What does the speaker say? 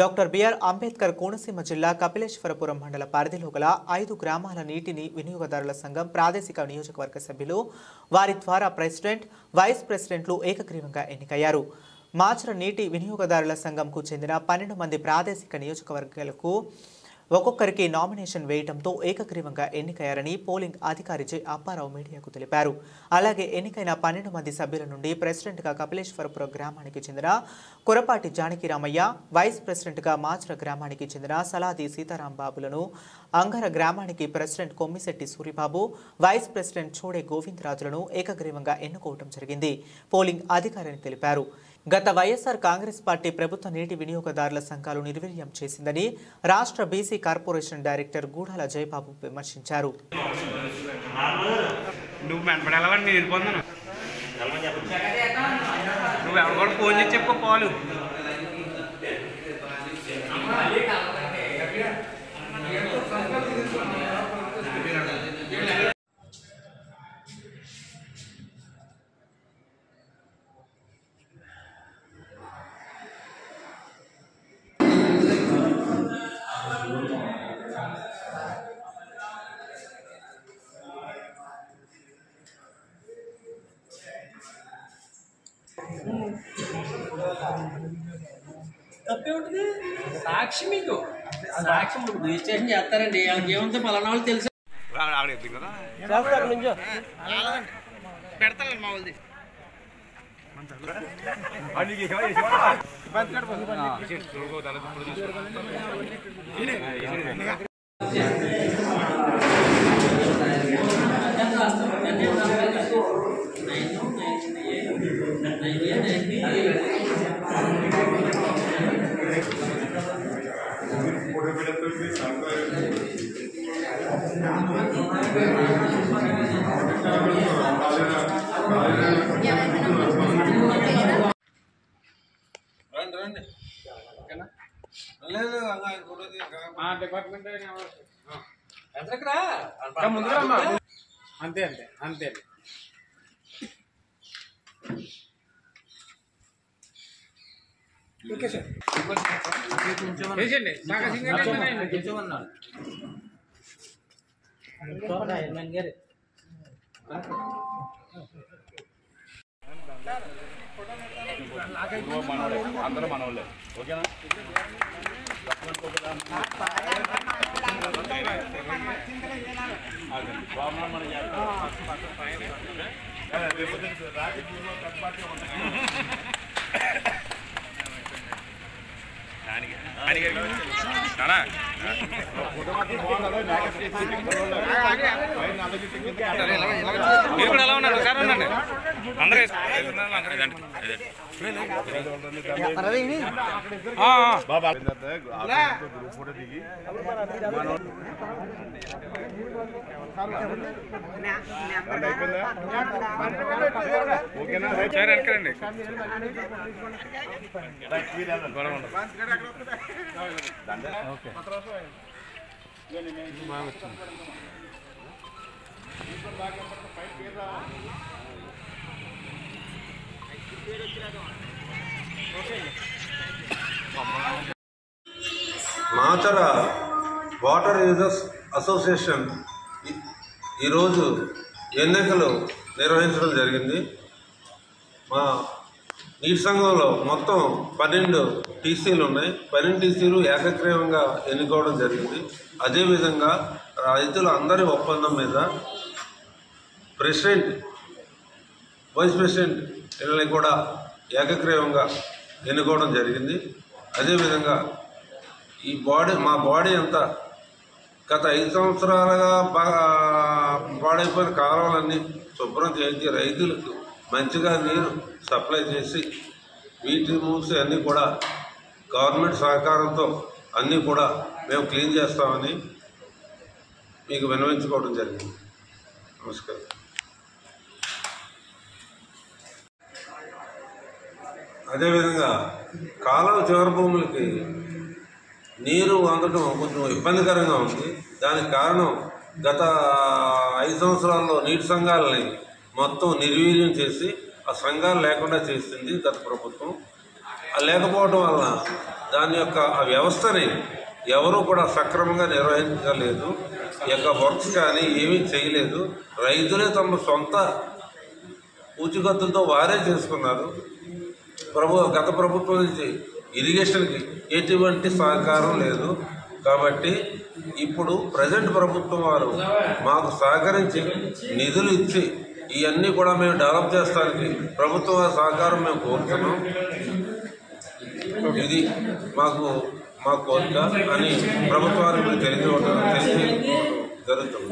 Doctor BR Ambedkar Konaseema జిల్లా కపిలేశ్వరపురం మండల పరిధిలో గల 5 గ్రామాల నీటిని వినియోగదారుల సంఘం ప్రాదేశిక నియోజకవర్గ సభ్యులు వారి ద్వారా ప్రెసిడెంట్, వైస్ ప్రెసిడెంట్లు ఏకగ్రీవంగా ఎన్నికయ్యారు. మాచర నీటి వినియోగదారుల సంఘంకు చెందిన 12 మంది ప్రాదేశిక నియోజకవర్గాలకు ఒక్కొక్కరికి నామినేషన్ వేయడంతో ఏకగ్రీవంగా ఎన్నికయ్యారని పోలింగ్ అధికారి జె అప్పారావు మీడియాకు తెలిపారు. అలాగే ఎన్నికైన 12 మంది సభ్యుల నుండి ప్రెసిడెంట్గా కపిలేశ్వరపురం గ్రామానికి చెందిన కురపాటి జానకిరామయ్య, వైస్ ప్రెసిడెంట్గా మాచర గ్రామానికి చెందిన సలాది సీతారాంబాబులను, అంగర గ్రామానికి president Kommisetti Suribabu, vice president Chode గోవిందరాజులను ఏకగ్రీవంగా ఎన్నుకోవడం జరిగింది. పోలింగ్ అధికారిని తెలిపారు. గత వైఎస్ఆర్ కాంగ్రెస్ పార్టీ ప్రభుత్వ నీటి వినియోగదారుల సంఘాలు నిర్వీర్యం చేసిందని రాష్ట్ర బీసీ కార్పొరేషన్ డైరెక్టర్ గూడాల జయబాబు విమర్శించారు. తప్పే ఉంటుంది. సాక్షి మీకు సాక్షి రిజిస్ట్రేషన్ చేస్తారండి. వాళ్ళకి ఏమంటే పలానా వాళ్ళు తెలుసు పెడతానండి మా వాళ్ళది. డిపార్ట్మెంట్ అంతే అంతే అంతే ఓకే సార్. అందరూ మనవాళ్ళే. ఓకేనా? మీరు కూడా ఎలా ఉన్నారు? సార్ ఉండండి. అందరూ ఫోటో దిగి ఓకేనా? సార్ వెనకరండి. మాచర వాటర్ యూజర్స్ అసోసియేషన్ ఈరోజు ఎన్నికలు నిర్వహించడం జరిగింది. మా నీటి సంఘంలో మొత్తం 12 టీసీలు ఉన్నాయి. 12 టీసీలు ఏకగ్రీవంగా ఎన్నుకోవడం జరిగింది. అదేవిధంగా రైతుల అందరి ఒప్పందం మీద ప్రెసిడెంట్, వైస్ ప్రెసిడెంట్ వీళ్ళని కూడా ఏకగ్రీవంగా ఎన్నుకోవడం జరిగింది. అదేవిధంగా మా బాడీ అంతా గత 5 సంవత్సరాలుగా పాడైపోయిన కాలువలన్నీ శుభ్రం చేసి రైతులకు మంచిగా నీరు సప్లై చేసి వీటి మూసి అన్నీ కూడా గవర్నమెంట్ సహకారంతో అన్నీ కూడా మేము క్లీన్ చేస్తామని మీకు విన్నవించుకోవడం జరిగింది. నమస్కారం. అదేవిధంగా కాలువ చివరి భూములకి నీరు అందడం కొంచెం ఇబ్బందికరంగా ఉంది. దానికి కారణం గత 5 సంవత్సరాల్లో నీటి సంఘాలని మొత్తం నిర్వీర్యం చేసి ఆ సంఘాలు లేకుండా చేసింది గత ప్రభుత్వం. లేకపోవడం వలన దాని యొక్క ఆ వ్యవస్థని ఎవరూ కూడా సక్రమంగా నిర్వహించలేదు. ఈ యొక్క వర్క్స్ కానీ ఏమీ చేయలేదు. రైతులే తమ సొంత పూచికత్తులతో వారే చేసుకున్నారు. గత ప్రభుత్వం నుంచి ఇరిగేషన్కి ఎటువంటి సహకారం లేదు. కాబట్టి ఇప్పుడు ప్రజెంట్ ప్రభుత్వం వారు మాకు సహకరించి నిధులు ఇచ్చి ఇవన్నీ కూడా మేము డెవలప్ చేస్తానికి ప్రభుత్వ వారి సహకారం మేము కోరుతున్నాం. ఇది మా కోరిక అని ప్రభుత్వానికి తెలియజేయడం జరుగుతుంది.